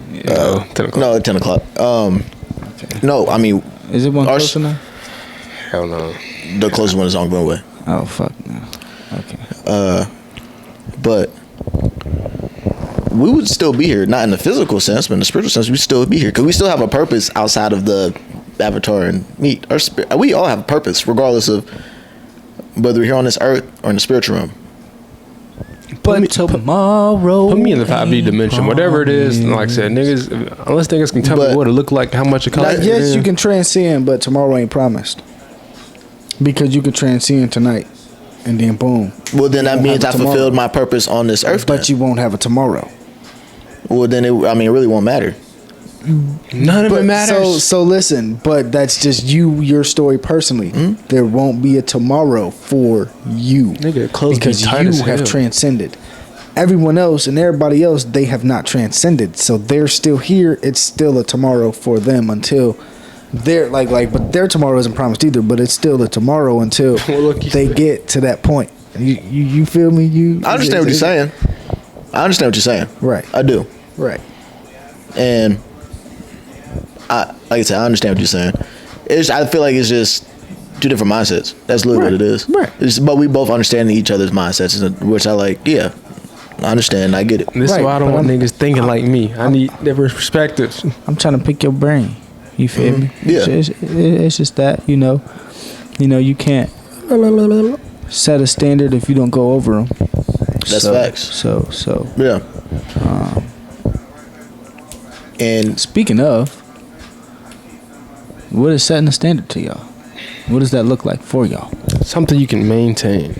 10 o'clock. No, 10 o'clock. Okay. No, I mean, is it one close enough? Hell no. The closest one is on Glenway. Oh fuck no. Okay. But we would still be here, not in the physical sense, but in the spiritual sense, we'd still be here because we still have a purpose outside of the avatar and meat. Our spirit, we all have a purpose, regardless of whether we're here on this earth or in the spiritual realm. But tomorrow, put me in the 5D dimension, whatever it is. And like I said, niggas, unless niggas can tell me what it look like, how much it costs. Yes, you can transcend, but tomorrow ain't promised. Because you could transcend tonight, and then boom. Well, then that means I fulfilled my purpose on this earth. But you won't have a tomorrow. Well, then it really won't matter. None of it matters. So listen, but that's just your story personally. There won't be a tomorrow for you. Nigga, because you have transcended. Everyone else and everybody else, they have not transcended. So they're still here. It's still a tomorrow for them until they're but their tomorrow isn't promised either, but it's still a tomorrow until they get to that point. You feel me? I understand what you're saying. I understand what you're saying. Right. I do. Right. And like I said, I understand what you're saying. I feel like it's just two different mindsets. That's literally what it is. Right. But we both understand each other's mindsets, which I like. Yeah, I understand. I get it. This is why I don't want niggas thinking like me. I need different perspectives. I'm trying to pick your brain. You feel me? Yeah. It's just that, you you can't set a standard if you don't go over them. That's facts. So. Yeah. And speaking of, what is setting the standard to y'all? What does that look like for y'all? Something you can maintain.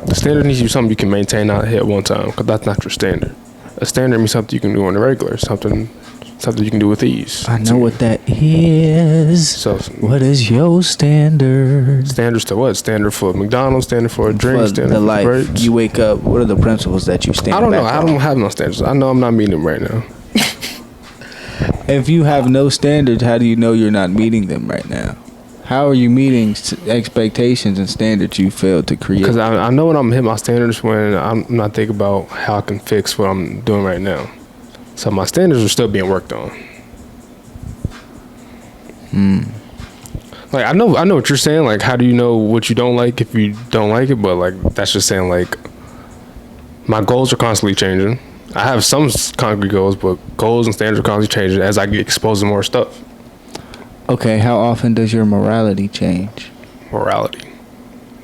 The standard needs to be something you can maintain, not hit one time, because that's not your standard. A standard means something you can do on the regular, something something you can do with ease. I know what that is. So What is your standard? standards to what? Standard for McDonald's, standard for a drink, For standard the for life. birds. You wake up. What are the principles that you stand? I don't know. back I on? don't have no standards. I know I'm not meeting them right now. If you have no standards, how do you know you're not meeting them right now? How are you meeting expectations and standards you failed to create? Because I know when I'm hitting my standards when I'm not thinking about how I can fix what I'm doing right now. So my standards are still being worked on. Like I know what you're saying. Like, how do you know what you don't like if you don't like it? But like, that's just saying like, my goals are constantly changing. I have some concrete goals, but goals and standards are constantly changing as I get exposed to more stuff. Okay, how often does your morality change? Morality.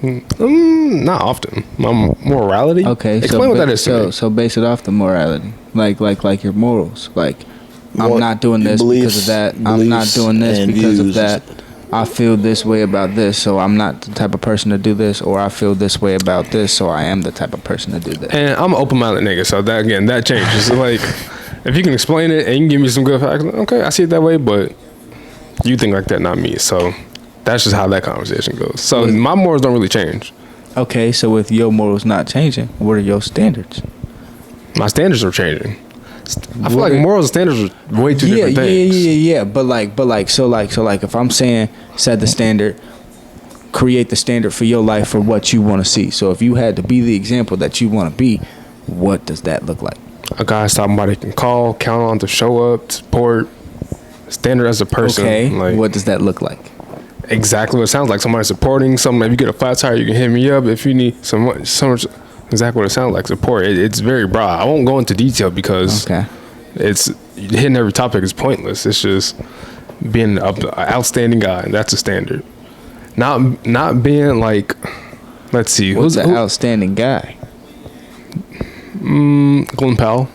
Not often. My morality. Okay, explain what that is to me. So base it off the morality, like your morals. Like, I'm Mor- not doing this beliefs- because of that. I'm not beliefs doing this and because of views. that. I feel this way about this, so I'm not the type of person to do this. Or I feel this way about this, so I am the type of person to do this. And I'm an open-minded nigga, so that again, that changes. So like, if you can explain it and you can give me some good facts, okay, I see it that way, but you think like that, not me. So that's just how that conversation goes. So my morals don't really change. Okay, so with your morals not changing, what are your standards? My standards are changing. I feel What like are- morals and standards are way two different things. Yeah. But like, if I'm saying set the standard, create the standard for your life for what you want to see. So if you had to be the example that you want to be, what does that look like? A guy somebody can call, count on to show up, support, standard as a person. Okay, Like, what does that look like? exactly what it sounds like. Somebody supporting something. If you get a flat tire, you can hit me up. If you need so much, exactly what it sounds like. Support. It's very broad. I won't go into detail because Okay. it's hitting every topic is pointless. It's just being an outstanding guy. And that's a standard. Not being like, let's see, Who's an outstanding guy? Glenn Powell.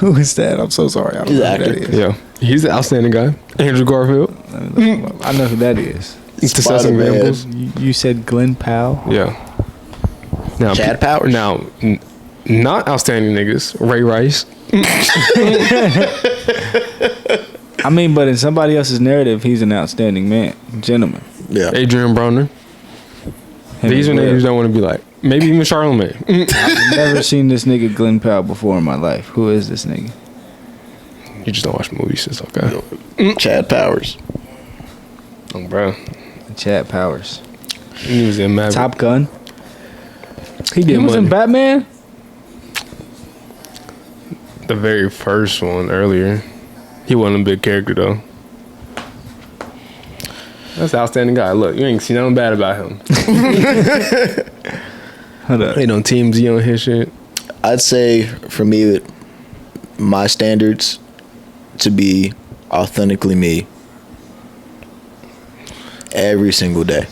Who is that? I'm so sorry. I don't He's know an who that actor. is. Yeah, he's the outstanding guy. Andrew Garfield. I know who that is. To set some Spider-Man. examples. You said Glenn Powell? Yeah. Now, Chad Powers. Now, not outstanding niggas. Ray Rice. I mean, but in somebody else's narrative, he's an outstanding man, gentleman. Yeah. Adrian Broner. Him These are as well. niggas you don't want to be like. Maybe even Charlemagne. I've never seen this nigga Glenn Powell before in my life. Who is this nigga? You just don't watch movies. It's okay. Chad Powers. Oh, bro. Chad Powers. He was in Maverick. Top Gun. He did was in money. Batman. The very first one earlier. He wasn't a big character, though. That's an outstanding guy. Look, you ain't seen nothing bad about him. Hold up. Ain't on Team Z on his shit. I'd say for me, my standards to be authentically me every single day.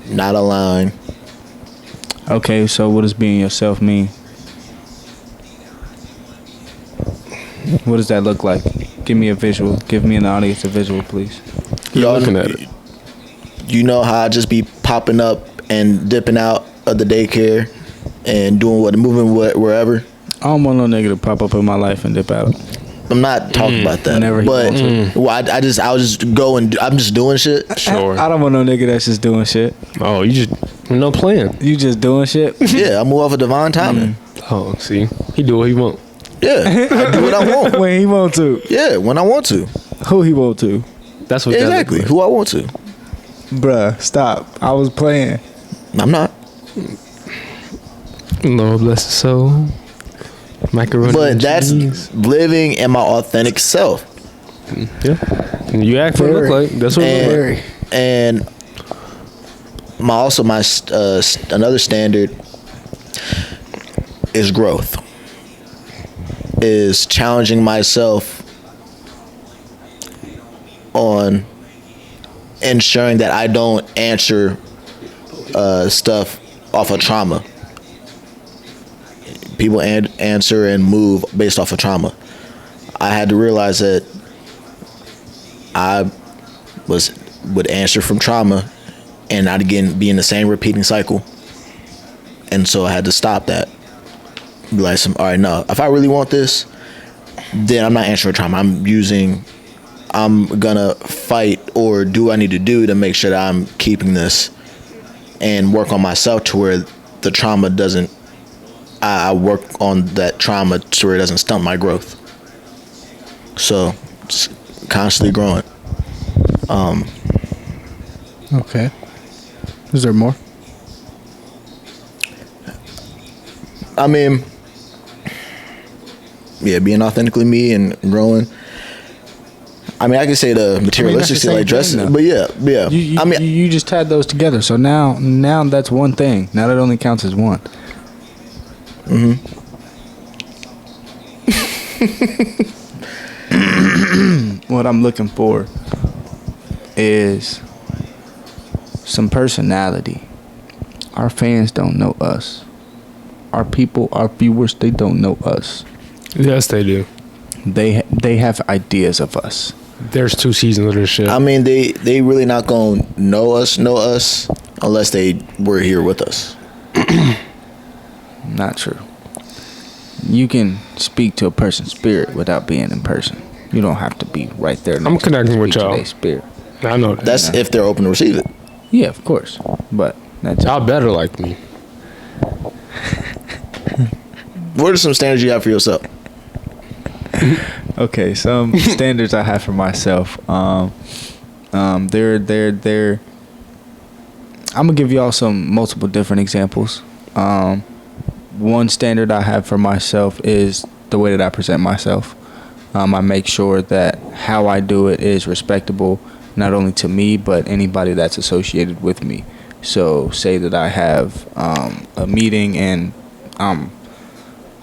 Not allowing. Okay, so what does being yourself mean? What does that look like? Give me a visual. Give me an audience a visual, please. You're looking at it. You know how I just be popping up and dipping out of the daycare and doing moving wherever. I don't want no nigga to pop up in my life and dip out. I'm not talking about that. Whenever he but wants well, I'll just go and I'm just doing shit. Sure. I don't want no nigga that's just doing shit. Oh, you just no plan. You just doing shit. Yeah, I move off of divine timing. Oh, see, he do what he want. Yeah, I do what I want. When he want to. Yeah, when I want to. Who he want to. That's what Exactly, That who I want to. Bruh, stop. I was playing. I'm not. Lord bless his soul. Macaroni. But and that's cheese. living in my authentic self. Yeah. And you act what it look like. That's what it look like. And my another standard is growth. Is challenging myself on ensuring that I don't answer stuff off of trauma. People answer and move based off of trauma. I had to realize that I would answer from trauma and not again be in the same repeating cycle. And so I had to stop that. be like, all right, no, if I really want this, then I'm not answering trauma. I'm gonna fight or do what I need to do to make sure that I'm keeping this and work on myself to where the trauma doesn't, I work on that trauma to where it doesn't stunt my growth. So, just constantly growing. Okay. Is there more? I mean, yeah, being authentically me and growing. I mean, I can say the materialistic that's the thing, same like dressing, thing, though. but yeah. I mean, you just tied those together. So now that's one thing. Now that only counts as one. What I'm looking for is some personality. Our fans don't know us. Our people, our viewers, they don't know us. Yes, they do. They have ideas of us. There's 2 seasons of this shit. I mean, they really not gonna know us unless they were here with us. Not true. You can speak to a person's spirit without being in person. You don't have to be right there. I'm connecting with y'all. Their spirit. I know that. That's if they're open to receive it. Yeah, of course. But that's Y'all better like me. What are some standards you have for yourself? okay. Some standards I have for myself. They're. I'm gonna give y'all some multiple different examples. One standard I have for myself is the way that I present myself. I make sure that how I do it is respectable, not only to me, but anybody that's associated with me. So say that I have a meeting and I'm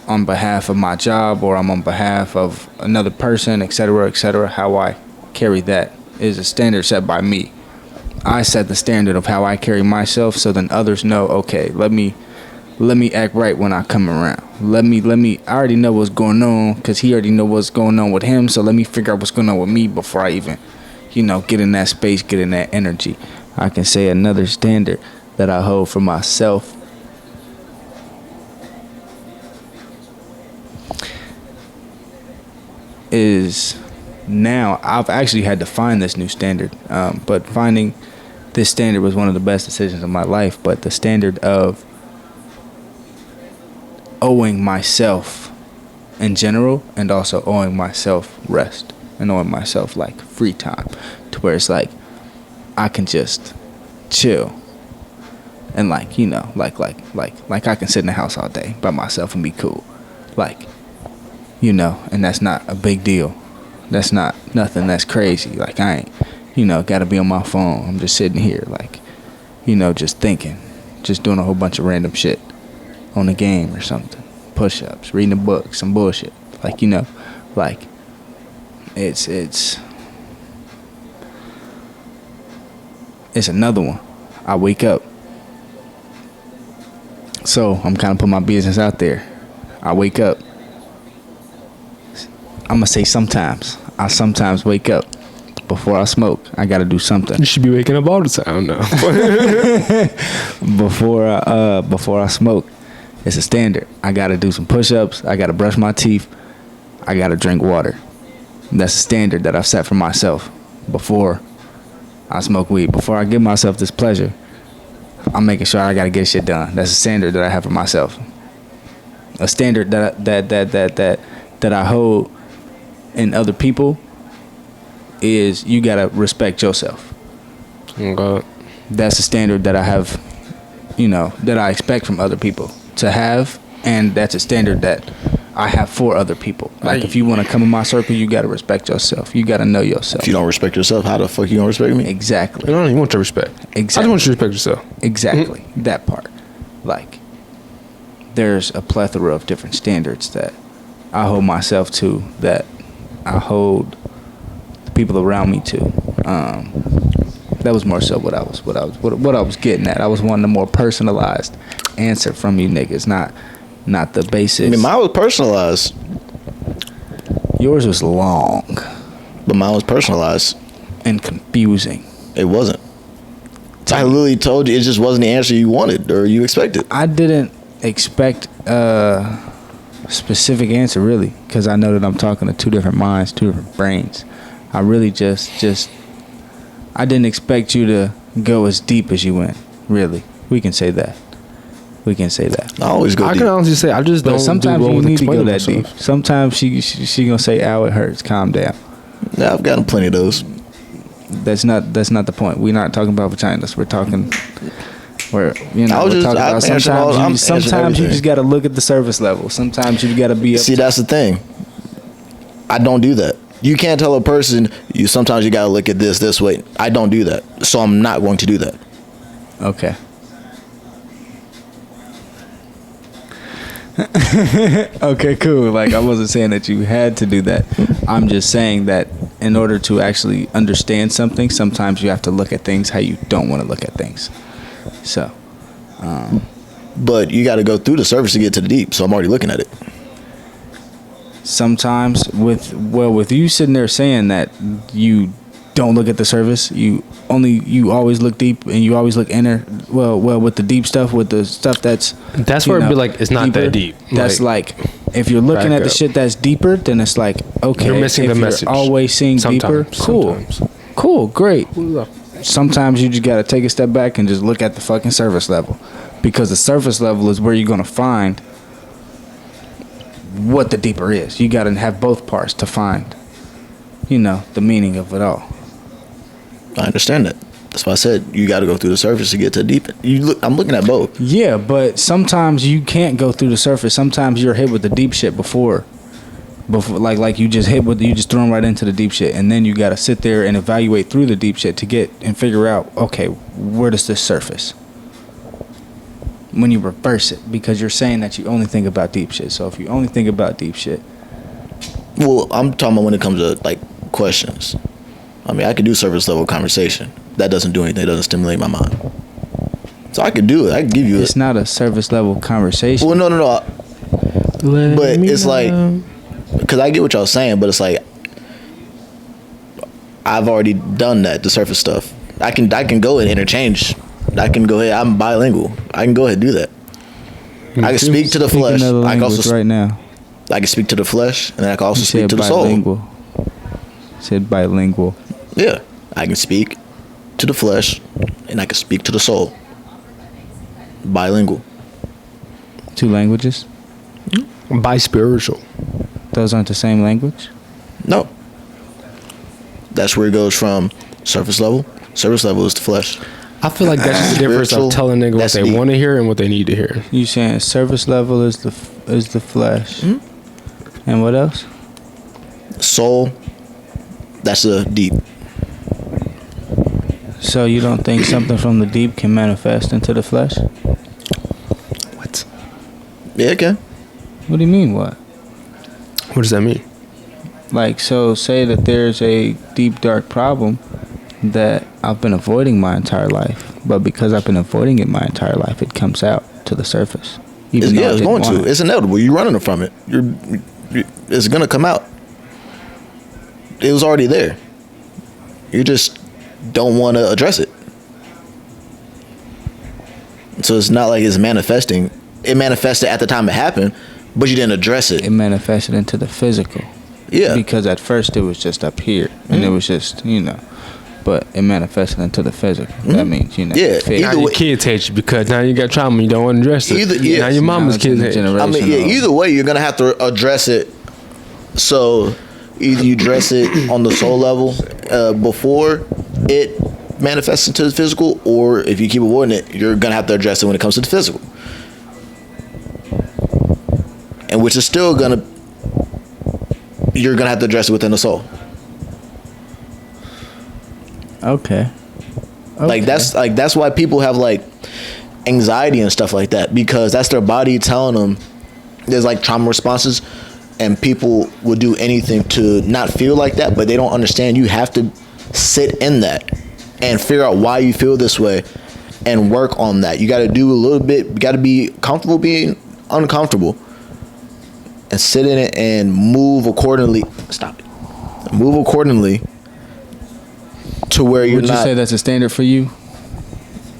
on behalf of my job or I'm on behalf of another person, etc., etc. How I carry that is a standard set by me. I set the standard of how I carry myself, so then others know, okay, let me act right when I come around. Let me I already know what's going on because he already know what's going on with him, so let me figure out what's going on with me before I even, get in that space, get in that energy. I can say another standard that I hold for myself is, now I've actually had to find this new standard, but finding this standard was one of the best decisions of my life. But the standard of owing myself in general, and also owing myself rest, and owing myself like free time, to where it's like I can just chill and like I can sit in the house all day by myself and be cool, and that's not a big deal. That's not nothing that's crazy. Like I ain't, gotta be on my phone. I'm just sitting here, just thinking, just doing a whole bunch of random shit on the game or something. Push-ups, reading a book, some bullshit. It's another one. I wake up. So I'm kind of putting my business out there. I wake up. I'm gonna say sometimes. I sometimes wake up. Before I smoke, I gotta do something. You should be waking up all the time now. Before I smoke, it's a standard. I gotta do some push-ups. I gotta brush my teeth. I gotta drink water. That's a standard that I've set for myself before I smoke weed. Before I give myself this pleasure, I'm making sure I gotta get shit done. That's a standard that I have for myself. A standard that I hold in other people is you gotta respect yourself. Okay. That's a standard that I have, that I expect from other people to have, and that's a standard that I have for other people. Like if you want to come in my circle, you gotta respect yourself. You gotta know yourself. If you don't respect yourself, how the fuck you gonna respect me? Exactly. I don't even want your respect. Exactly. I just want you to respect yourself. Exactly. That part. There's a plethora of different standards that I hold myself to, that I hold the people around me to. That was more so what I was getting at. I was wanting a more personalized answer from you niggas, not the basics. I mean, mine was personalized. Yours was long, but mine was personalized and confusing. It wasn't. I literally told you it just wasn't the answer you wanted or you expected. I didn't expect specific answer, really, because I know that I'm talking to two different minds, two different brains. I really just I didn't expect you to go as deep as you went. Really, we can say that. We can say that. I always go I deep. can honestly say I just But don't. sometimes do well you with need to go explaining that deep. myself. Sometimes she gonna say, "Ow, it hurts." Calm down. Yeah, I've gotten plenty of those. That's not the point. We're not talking about vaginas. We're talking. We're we're talking about sometimes you just got to look at the surface level. Sometimes you got to be. See, that's the thing. I don't do that. You can't tell a person sometimes you got to look at this way. I don't do that, so I'm not going to do that. Okay. Okay, cool. Like, I wasn't saying that you had to do that. I'm just saying that in order to actually understand something, sometimes you have to look at things how you don't want to look at things. So, but you got to go through the surface to get to the deep. So I'm already looking at it. sometimes with you sitting there saying that you don't look at the surface, you always look deep and you always look inner. Well, with the deep stuff, with the stuff that's where it'd be like it's not deeper, that deep. That's like if you're looking at the shit that's deeper, then it's like, okay, you're missing if the you're message. always seeing deeper, cool, great. Sometimes you just gotta take a step back and just look at the fucking surface level, because the surface level is where you're gonna find what the deeper is. You gotta have both parts to find, the meaning of it all. I understand that. That's why I said you got to go through the surface to get to the deep. I'm looking at both. Yeah, but sometimes you can't go through the surface. Sometimes you're hit with the deep shit before like you just you just thrown right into the deep shit, and then you got to sit there and evaluate through the deep shit to get and figure out, okay, where does this surface? When you reverse it, because you're saying that you only think about deep shit. So if you only think about deep shit, well, I'm talking about when it comes to like questions. I mean, I could do surface level conversation. That doesn't do anything. It doesn't stimulate my mind. So I could do it. I could give you it's not a surface level conversation. Well, no. But it's like, because I get what y'all saying, but it's like, I've already done that, the surface stuff. I can go and interchange. I can go ahead. I'm bilingual. I can go ahead and do that. I can speak to the flesh. I can also right now. I can speak to the flesh, and I can also speak to the soul. You said bilingual. Yeah, I can speak to the flesh, and I can speak to the soul. Bilingual. 2 languages? Bi-spiritual. Those aren't the same language? No. That's where it goes from surface level. Surface level is the flesh. I feel like that's the difference of telling niggas what they want to hear and what they need to hear. You saying surface level is the flesh, Mm-hmm. and what else? Soul. That's the deep. So you don't think something from the deep can manifest into the flesh? What? Yeah, it can. What do you mean, what? What does that mean? Like, so say that there's a deep, dark problem that I've been avoiding my entire life, but because I've been avoiding it my entire life, it comes out to the surface. It's going to. It's inevitable. You're running from it. It's going to come out. It was already there. You just don't want to address it. So it's not like it's manifesting. It manifested at the time it happened, but you didn't address it. It manifested into the physical. Yeah. Because at first it was just up here, and it was just, but it manifested into the physical. That means, Yeah. Now your kids hate you because now you got trauma, you don't want to address it. Now your mama's kids hate you. I mean, yeah, either way, you're going to have to address it. So either you address it on the soul level before it manifests into the physical, or if you keep avoiding it, you're going to have to address it when it comes to the physical. And which is still you're going to have to address it within the soul. Okay. Like that's why people have like anxiety and stuff like that, because that's their body telling them there's like trauma responses, and people will do anything to not feel like that, but they don't understand you have to sit in that and figure out why you feel this way and work on that. You got to do a little bit. You got to be comfortable being uncomfortable and sit in it and move accordingly. Stop it. Move accordingly to where you're not. Would you say that's a standard for you?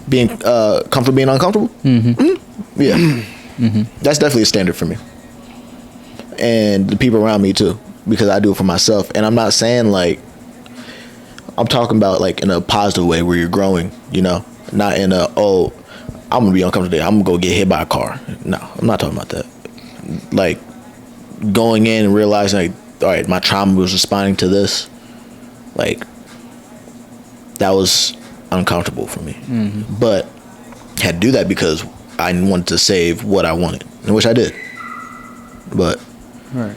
Being comfortable being uncomfortable? Mm-hmm. Yeah. Mm-hmm. That's definitely a standard for me. and the people around me too, because I do it for myself. And I'm not saying like, I'm talking about like in a positive way where you're growing, you know, not in a, oh, I'm gonna be uncomfortable today, I'm gonna go get hit by a car. No, I'm not talking about that. Like going in and realizing like, all right, my trauma was responding to this. Like that was uncomfortable for me. Mm-hmm. But I had to do that because I wanted to save what I wanted, and which I did. But right.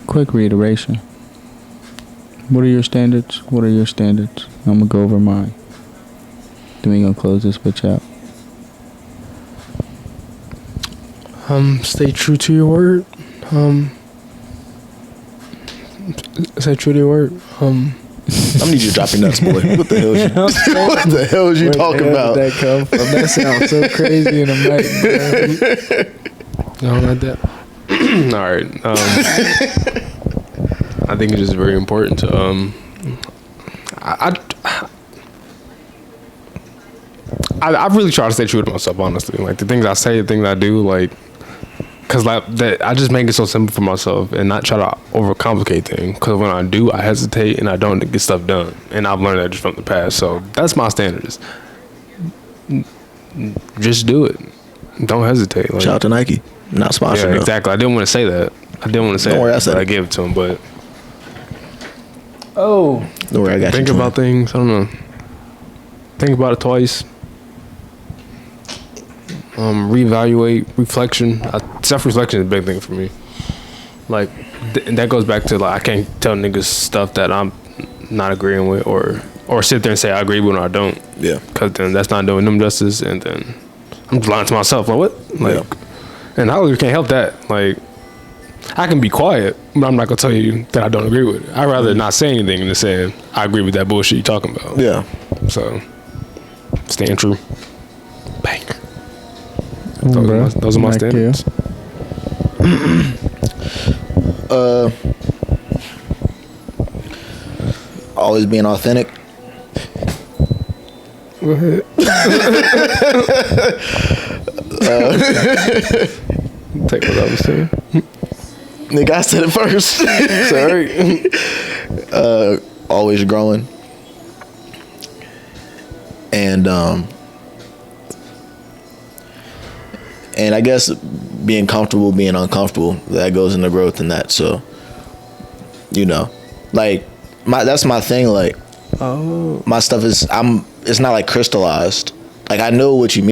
Quick reiteration. What are your standards? What are your standards? I'm gonna go over mine. Then we gonna close this bitch out. Stay true to your word. Stay true to your word. I need you to drop your nuts, boy. What the hell? What the hell is you talking about? Where did that come from? That sounds so crazy in a mic. No, not that. All right. I think it is very important to I really try to stay true to myself, honestly. Like the things I say, the things I do, like, cause like that, I just make it so simple for myself and not try to overcomplicate things. Cause when I do, I hesitate and I don't get stuff done. And I've learned that just from the past. So that's my standards. Just do it. Don't hesitate. Like, shout out to Nike, not sponsored. Yeah, exactly. I didn't want to say that. Don't worry, I said I gave it to him, but don't worry, I got think you. about things. I don't know. Think about it twice. Reevaluate, reflection. Self-reflection is a big thing for me. Like, and that goes back to like I can't tell niggas stuff that I'm not agreeing with, or sit there and say I agree with or I don't. Yeah. Because then that's not doing them justice, and then I'm just lying to myself. Like what? Like, yeah. And I really can't help that. Like, I can be quiet, but I'm not gonna tell you that I don't agree with it. I'd rather not say anything than saying I agree with that bullshit you're talking about. Yeah. So, staying true. Bang. Ooh, those are my standards. Always being authentic. Go ahead. Take what I was saying. Nigga, I said it first. Sorry. Always growing. And I guess being comfortable, being uncomfortable, that goes into growth in that. So, you know, like that's my thing. Like, my stuff is it's not like crystallized. Like I know what you mean.